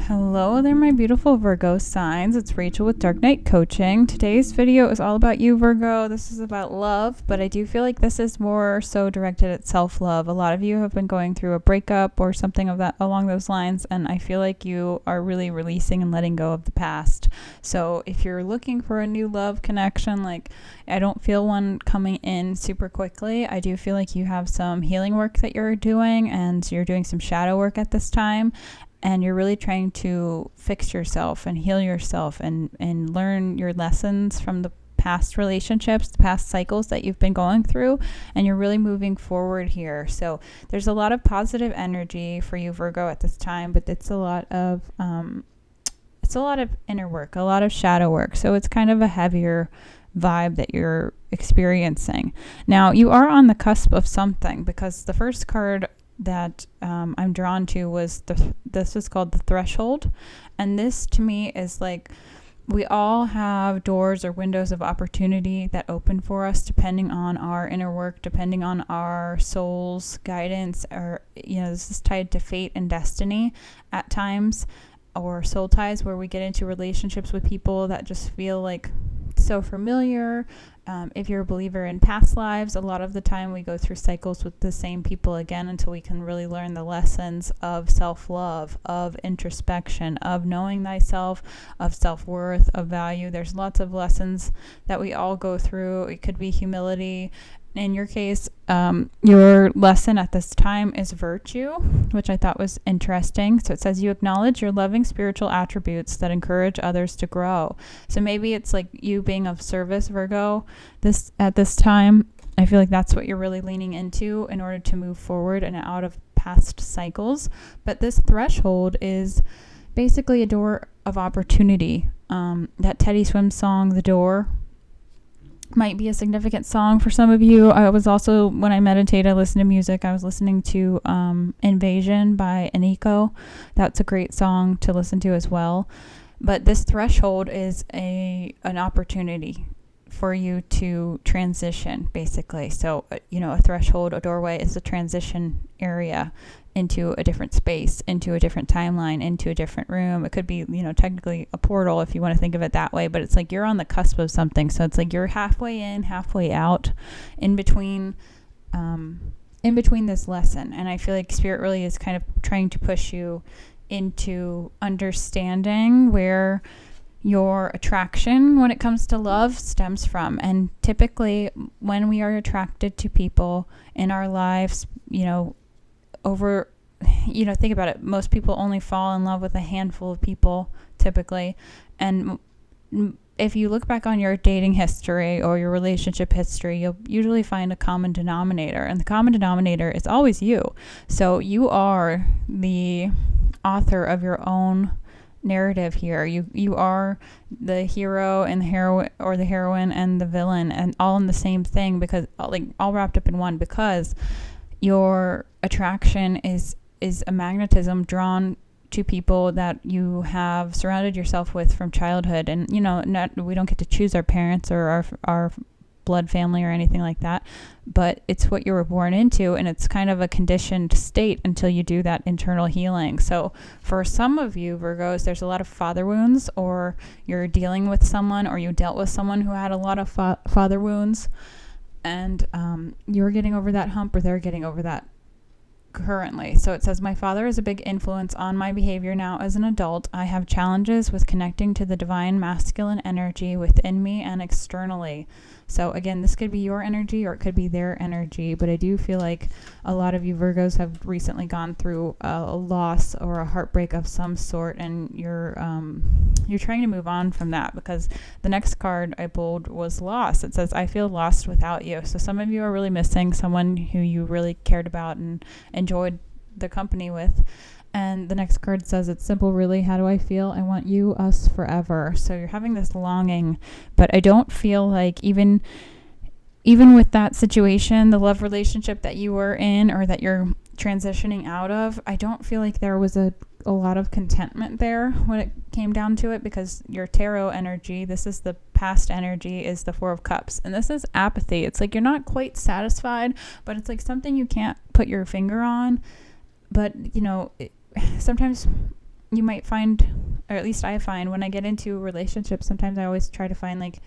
Hello there, my beautiful Virgo signs. It's Rachael with Dark Knight Coaching. Today's video is all about you, Virgo. This is about love, but I do feel like this is more so directed at self-love. A lot of you have been going through a breakup or something of that along those lines, and I feel like you are really releasing and letting go of the past. So if you're looking for a new love connection, like I don't feel one coming in super quickly. I do feel like you have some healing work that you're doing, and you're doing some shadow work at this time. And you're really trying to fix yourself and heal yourself and learn your lessons from the past relationships, the past cycles that you've been going through, and you're really moving forward here. So there's a lot of positive energy for you, Virgo, at this time, but it's a lot of inner work, a lot of shadow work. So it's kind of a heavier vibe that you're experiencing. Now, you are on the cusp of something, because the first card that I'm drawn to was this is called the threshold, and this to me is like we all have doors or windows of opportunity that open for us depending on our inner work, depending on our soul's guidance, or this is tied to fate and destiny at times, or soul ties, where we get into relationships with people that just feel like so familiar. If you're a believer in past lives, a lot of the time we go through cycles with the same people again until we can really learn the lessons of self-love, of introspection, of knowing thyself, of self-worth, of value. There's lots of lessons that we all go through. It could be humility. In your case, your lesson at this time is virtue, which I thought was interesting. So it says you acknowledge your loving spiritual attributes that encourage others to grow. So maybe it's like you being of service, Virgo, at this time. I feel like that's what you're really leaning into in order to move forward and out of past cycles. But this threshold is basically a door of opportunity. That Teddy Swims song, The Door, might be a significant song for some of you. I was also, when I meditate, I listen to music. I was listening to Invasion by Aniko. That's a great song to listen to as well. But this threshold is an opportunity for you to transition, basically. So, a threshold, a doorway is a transition area into a different space, into a different timeline, into a different room. It could be, technically a portal if you want to think of it that way, but it's like you're on the cusp of something. So it's like you're halfway in, halfway out, in between this lesson. And I feel like Spirit really is kind of trying to push you into understanding where your attraction when it comes to love stems from. And typically when we are attracted to people in our lives, think about it. Most people only fall in love with a handful of people typically. And if you look back on your dating history or your relationship history, you'll usually find a common denominator, and the common denominator is always you. So you are the author of your own narrative here. You are the hero and the heroine, or the heroine and the villain, and all in the same thing, because all wrapped up in one, because your attraction is a magnetism drawn to people that you have surrounded yourself with from childhood. And we don't get to choose our parents or our blood family or anything like that, but it's what you were born into, and it's kind of a conditioned state until you do that internal healing. So for some of you Virgos, there's a lot of father wounds, or you're dealing with someone, or you dealt with someone who had a lot of father wounds, and you're getting over that hump, or they're getting over that currently. So it says, my father is a big influence on my behavior now as an adult. I have challenges with connecting to the divine masculine energy within me and externally. So again, this could be your energy or it could be their energy, but I do feel like a lot of you Virgos have recently gone through a loss or a heartbreak of some sort, and you're trying to move on from that, because the next card I pulled was loss. It says, I feel lost without you. So some of you are really missing someone who you really cared about and enjoyed the company with. And the next card says, it's simple, really. How do I feel? I want you, us, forever. So you're having this longing, but I don't feel like even with that situation, the love relationship that you were in or that you're transitioning out of, I don't feel like there was a lot of contentment there when it came down to it, because your tarot energy, this is the past energy, is the Four of Cups, and this is apathy. It's like you're not quite satisfied, but it's like something you can't put your finger on. But sometimes you might find, or at least I find when I get into relationships, sometimes I always try to find like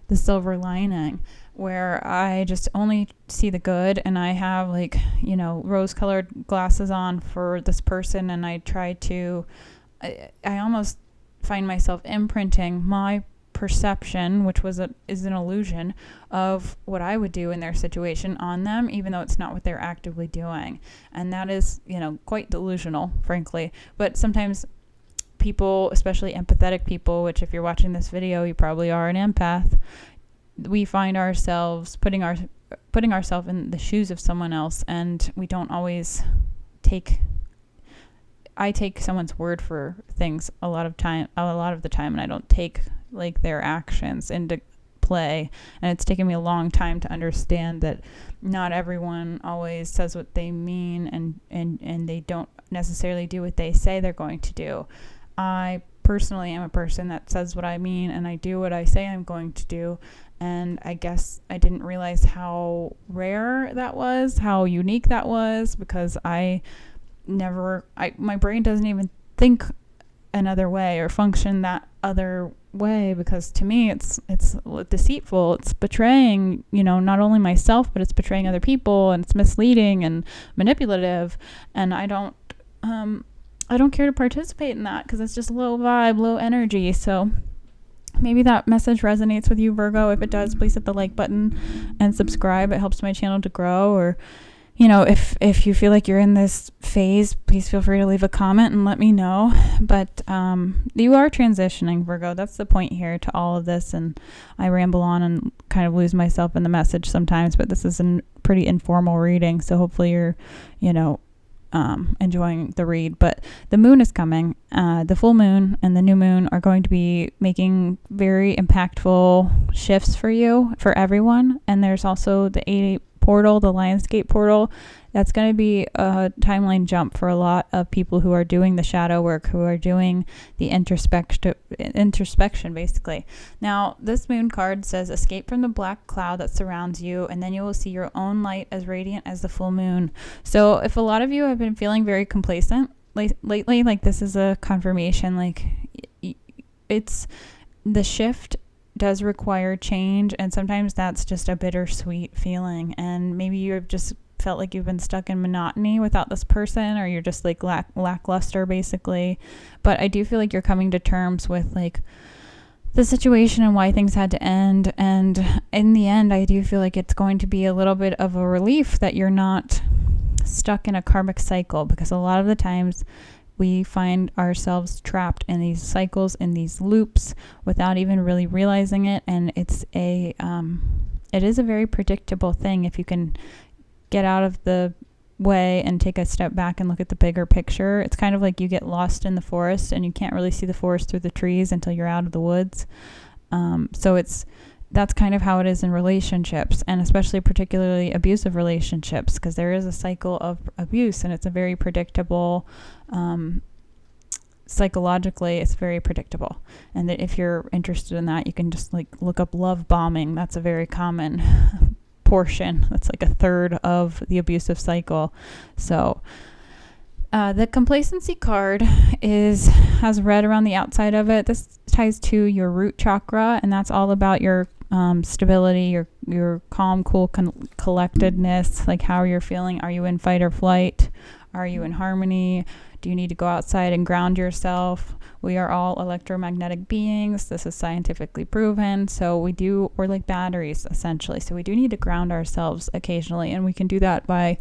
the silver lining, where I just only see the good, and I have like, you know, rose-colored glasses on for this person, and I try to, I almost find myself imprinting my perception, which is an illusion of what I would do in their situation on them, even though it's not what they're actively doing. And that is, you know, quite delusional, frankly. But sometimes people, especially empathetic people, which if you're watching this video, you probably are an empath, we find ourselves putting ourselves in the shoes of someone else, and we don't always I take someone's word for things a lot of the time, and I don't take like their actions into play. And it's taken me a long time to understand that not everyone always says what they mean, and they don't necessarily do what they say they're going to do. I personally am a person that says what I mean, and I do what I say I'm going to do. And I guess I didn't realize how rare that was, how unique that was, because my brain doesn't even think another way or function that other way, because to me it's deceitful, it's betraying, you know, not only myself, but it's betraying other people, and it's misleading and manipulative, and I don't care to participate in that, because it's just low vibe, low energy. So maybe that message resonates with you, Virgo. If it does, please hit the like button and subscribe. It helps my channel to grow. Or, you know, if you feel like you're in this phase, please feel free to leave a comment and let me know. But you are transitioning, Virgo. That's the point here to all of this. And I ramble on and kind of lose myself in the message sometimes, but this is a pretty informal reading. So hopefully you're, you know, enjoying the read. But the moon is coming. The full moon and the new moon are going to be making very impactful shifts for you, for everyone. And there's also the 8 portal, the Lionsgate portal. That's going to be a timeline jump for a lot of people who are doing the shadow work, who are doing the introspection, basically. Now, this moon card says, escape from the black cloud that surrounds you, and then you will see your own light as radiant as the full moon. So if a lot of you have been feeling very complacent lately, like this is a confirmation, like it's the shift does require change, and sometimes that's just a bittersweet feeling, and maybe you've just felt like you've been stuck in monotony without this person, or you're just like lackluster basically. But I do feel like you're coming to terms with like the situation and why things had to end, and in the end I do feel like it's going to be a little bit of a relief that you're not stuck in a karmic cycle, because a lot of the times we find ourselves trapped in these cycles, in these loops, without even really realizing it. And it is a very predictable thing if you can get out of the way and take a step back and look at the bigger picture. It's kind of like you get lost in the forest and you can't really see the forest through the trees until you're out of the woods. That's kind of how it is in relationships, and especially particularly abusive relationships, because there is a cycle of abuse, and it's a very predictable, psychologically, it's very predictable. And that if you're interested in that, you can just like look up love bombing. That's a very common portion. That's like a third of the abusive cycle. So the complacency card has red around the outside of it. This ties to your root chakra, and that's all about your stability, your calm, cool, collectedness, like how you're feeling. Are you in fight or flight? Are you in harmony? Do you need to go outside and ground yourself? We are all electromagnetic beings. This is scientifically proven. So we're like batteries, essentially. So we do need to ground ourselves occasionally, and we can do that by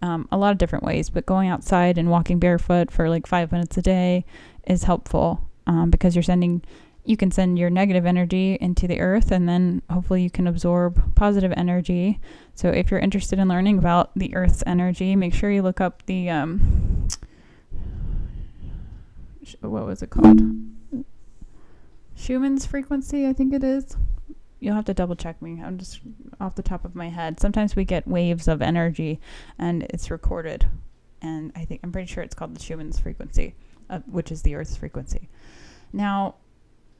a lot of different ways. But going outside and walking barefoot for like 5 minutes a day is helpful, because you can send your negative energy into the earth, and then hopefully you can absorb positive energy. So if you're interested in learning about the earth's energy, make sure you look up the what was it called? Schumann's frequency, I think it is. You'll have to double check me. I'm just off the top of my head. Sometimes we get waves of energy and it's recorded, and I'm pretty sure it's called the Schumann's frequency, which is the earth's frequency. Now,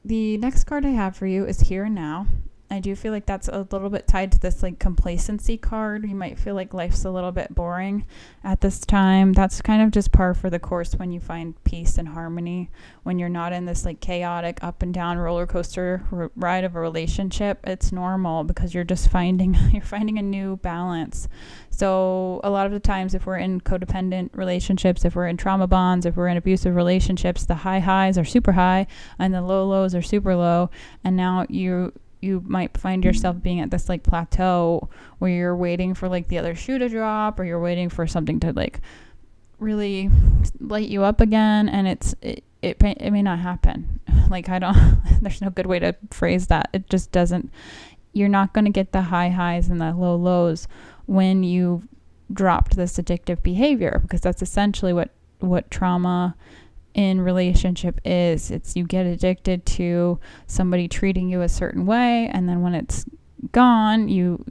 the next card I have for you is Here and Now, I do feel like that's a little bit tied to this like complacency card. You might feel like life's a little bit boring at this time. That's kind of just par for the course when you find peace and harmony, when you're not in this like chaotic up and down roller coaster ride of a relationship. It's normal because you're finding a new balance. So a lot of the times, if we're in codependent relationships, if we're in trauma bonds, if we're in abusive relationships, the high highs are super high and the low lows are super low. And now you might find yourself being at this like plateau where you're waiting for like the other shoe to drop, or you're waiting for something to like really light you up again, and it may not happen. Like there's no good way to phrase that. It just doesn't. You're not going to get the high highs and the low lows when you've dropped this addictive behavior, because that's essentially what trauma in relationship is. It's you get addicted to somebody treating you a certain way, and then when it's gone, you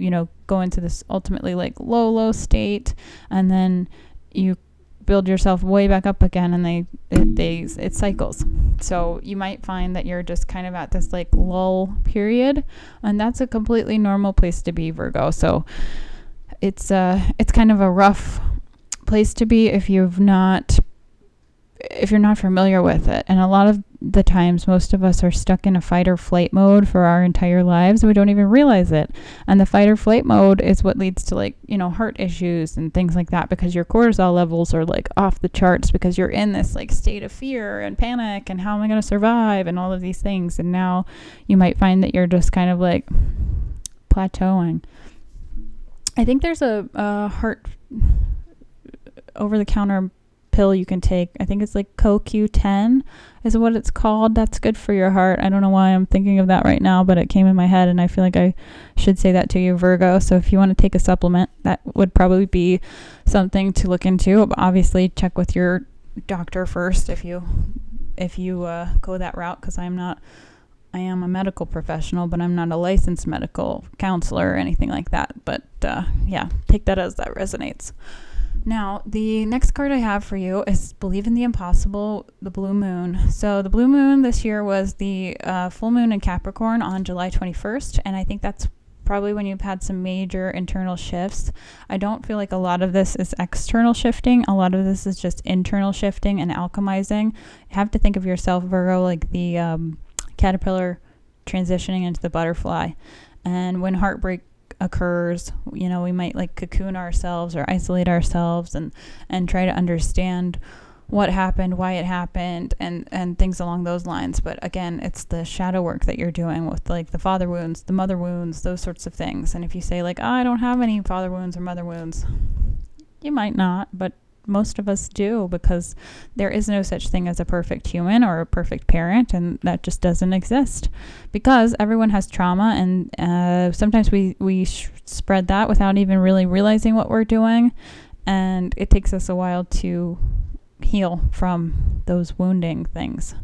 go into this ultimately like low state, and then you build yourself way back up again, and it cycles. So you might find that you're just kind of at this like lull period, and that's a completely normal place to be, Virgo. So it's kind of a rough place to be if you're not familiar with it. And a lot of the times, most of us are stuck in a fight or flight mode for our entire lives. We don't even realize it. And the fight or flight mode is what leads to like, heart issues and things like that, because your cortisol levels are like off the charts because you're in this like state of fear and panic and how am I going to survive and all of these things. And now you might find that you're just kind of like plateauing. I think there's a heart over-the-counter pill you can take. I think it's like CoQ10 is what it's called. That's good for your heart. I don't know why I'm thinking of that right now, but it came in my head, and I feel like I should say that to you, Virgo. So if you want to take a supplement, that would probably be something to look into. Obviously, check with your doctor first if you go that route, because I am a medical professional, but I'm not a licensed medical counselor or anything like that. But take that as that resonates. Now, the next card I have for you is Believe in the Impossible, the Blue Moon. So the Blue Moon this year was the full moon in Capricorn on July 21st, and I think that's probably when you've had some major internal shifts. I don't feel like a lot of this is external shifting. A lot of this is just internal shifting and alchemizing. You have to think of yourself, Virgo, like the caterpillar transitioning into the butterfly. And when heartbreak occurs, we might like cocoon ourselves or isolate ourselves and try to understand what happened, why it happened, and things along those lines. But again, it's the shadow work that you're doing with like the father wounds, the mother wounds, those sorts of things. And if you say like, I don't have any father wounds or mother wounds, you might not, but most of us do, because there is no such thing as a perfect human or a perfect parent, and that just doesn't exist, because everyone has trauma, and sometimes we spread that without even really realizing what we're doing, and it takes us a while to heal from those wounding things.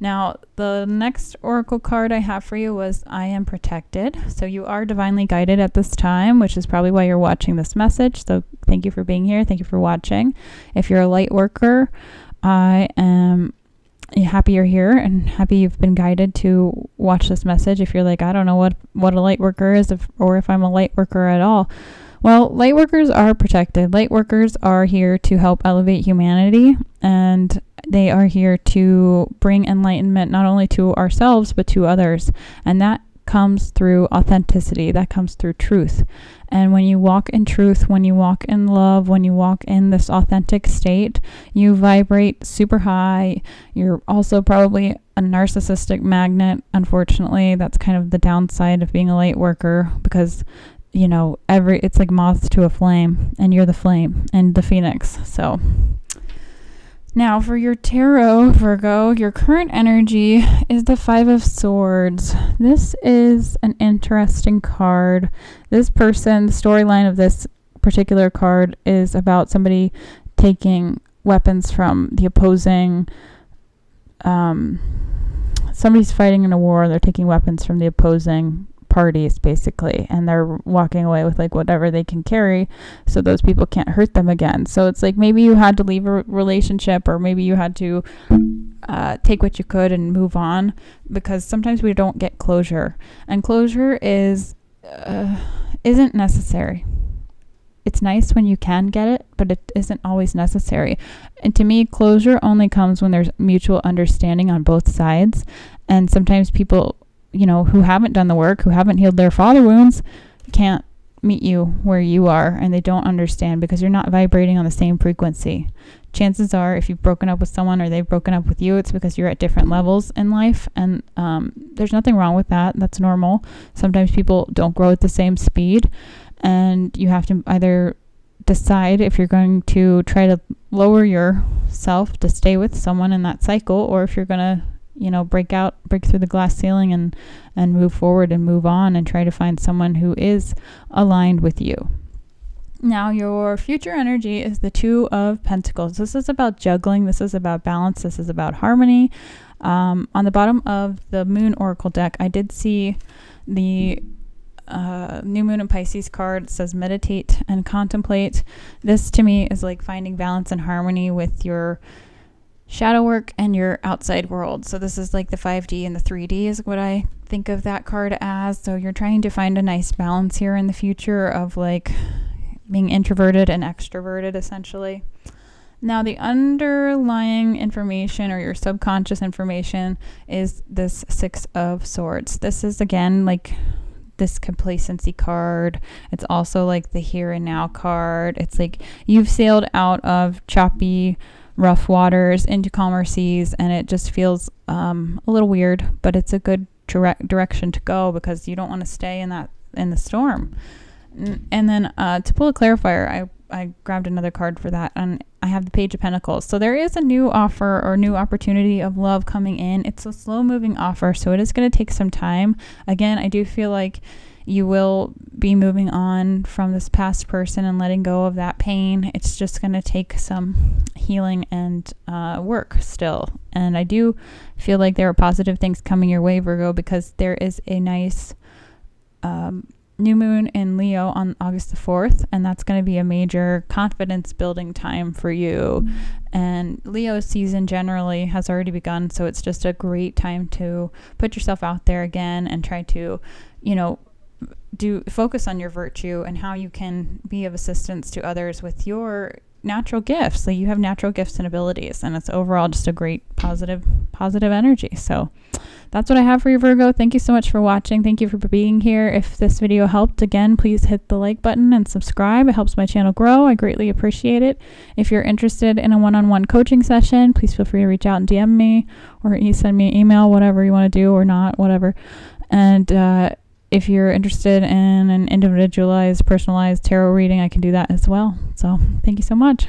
Now, the next oracle card I have for you was I Am Protected. So you are divinely guided at this time, which is probably why you're watching this message. So thank you for being here. Thank you for watching. If you're a light worker, I am happy you're here and happy you've been guided to watch this message. If you're like, I don't know what a light worker is, or if I'm a light worker at all. Well, light workers are protected. Light workers are here to help elevate humanity, and they are here to bring enlightenment not only to ourselves, but to others. And that comes through authenticity. That comes through truth. And when you walk in truth, when you walk in love, when you walk in this authentic state, you vibrate super high. You're also probably a narcissistic magnet. Unfortunately, that's kind of the downside of being a light worker, because it's like moths to a flame, and you're the flame and the phoenix. So now for your tarot, Virgo, your current energy is the Five of Swords. This is an interesting card. This person, the storyline of this particular card is about somebody taking weapons from the opposing, somebody's fighting in a war, they're taking weapons from the opposing parties basically, and they're walking away with like whatever they can carry so those people can't hurt them again. So it's like maybe you had to leave a relationship, or maybe you had to take what you could and move on, because sometimes we don't get closure, and closure isn't necessary. It's nice when you can get it, but it isn't always necessary. And to me, closure only comes when there's mutual understanding on both sides. And sometimes people, who haven't done the work, who haven't healed their father wounds, can't meet you where you are, and they don't understand because you're not vibrating on the same frequency. Chances are, if you've broken up with someone or they've broken up with you, it's because you're at different levels in life, and there's nothing wrong with that. That's normal. Sometimes people don't grow at the same speed, and you have to either decide if you're going to try to lower yourself to stay with someone in that cycle, or if you're going to break through the glass ceiling and move forward and move on and try to find someone who is aligned with you. Now, your future energy is the Two of Pentacles. This is about juggling. This is about balance. This is about harmony. On the bottom of the Moon Oracle deck, I did see the New Moon in Pisces card. It says meditate and contemplate. This to me is like finding balance and harmony with your shadow work and your outside world. So this is like the 5D and the 3D is what I think of that card as. So you're trying to find a nice balance here in the future of like being introverted and extroverted, essentially. Now, the underlying information or your subconscious information is this Six of Swords. This is, again, like this complacency card. It's also like the here and now card. It's like you've sailed out of choppy, rough waters into calmer seas, and it just feels a little weird, but it's a good direction to go because you don't want to stay in the storm. And then to pull a clarifier, I grabbed another card for that, and I have the Page of Pentacles. So there is a new offer or new opportunity of love coming in. It's a slow moving offer, so it is going to take some time. Again, I do feel like you will be moving on from this past person and letting go of that pain. It's just going to take some healing and work still. And I do feel like there are positive things coming your way, Virgo, because there is a nice new moon in Leo on August the 4th, and that's going to be a major confidence building time for you. And Leo season generally has already begun, so it's just a great time to put yourself out there again and try to, focus on your virtue and how you can be of assistance to others with your natural gifts. So you have natural gifts and abilities, and it's overall just a great positive energy. So that's what I have for you, Virgo. Thank you so much for watching. Thank you for being here. If this video helped, again, please hit the like button and subscribe. It helps my channel grow. I greatly appreciate it. If you're interested in a one-on-one coaching session, please feel free to reach out and DM me, or you send me an email, whatever you want to do, or not, whatever. And if you're interested in an individualized, personalized tarot reading, I can do that as well. So thank you so much.